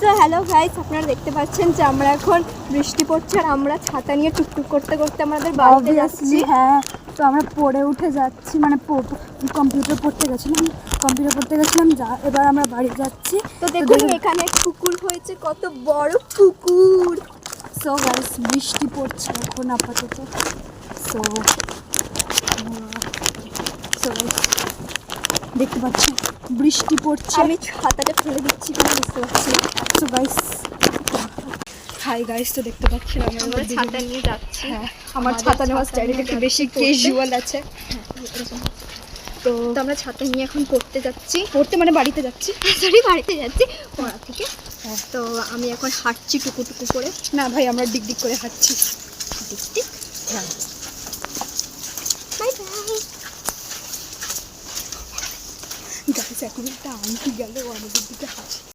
তো hello guys, আপনারা দেখতে পাচ্ছেন যে আমরা এখন বৃষ্টি পড়ছে আর আমরা ছাতা নিয়ে টুকটুক করতে করতে আমাদের বাড়িতে যাচ্ছি। হ্যাঁ, তো আমরা পড়ে উঠে যাচ্ছি, মানে কম্পিউটার পড়তে গেছিলাম এবার আমরা বাড়ি যাচ্ছি। তো দেখুন এখানে পুকুর হয়েছে, কত বড় পুকুর। সো গাইস, বৃষ্টি পড়ছে এখন আপাতত। সো দেখতে পাচ্ছি বৃষ্টি পড়ছে। আমি ছাতাটা ফেলে দিচ্ছি, কোনো বুঝতে পারছি না। সো গাইস, হাই গাইস, তো দেখতে পাচ্ছেন আমরা ছাতা নিয়ে যাচ্ছি। হ্যাঁ, আমার ছাতা নেওয়ার স্টাইলটা একটু বেশি ক্যাজুয়াল আছে। তো আমরা ছাতা নিয়ে এখন পড়তে যাচ্ছি, মানে বাড়িতে যাচ্ছি। সরি, বাড়িতে যাচ্ছি পড়া থেকে। তো আমি এখন হাঁটছি টুকু টুকু করে। না ভাই, আমরা ডিক করে হাঁটছি। ডিস্ট্রিক্ট। হ্যাঁ, বাই বাই। গাইস, এখন একটা আন্টি গেল আমাদের দিকে হাঁটছে।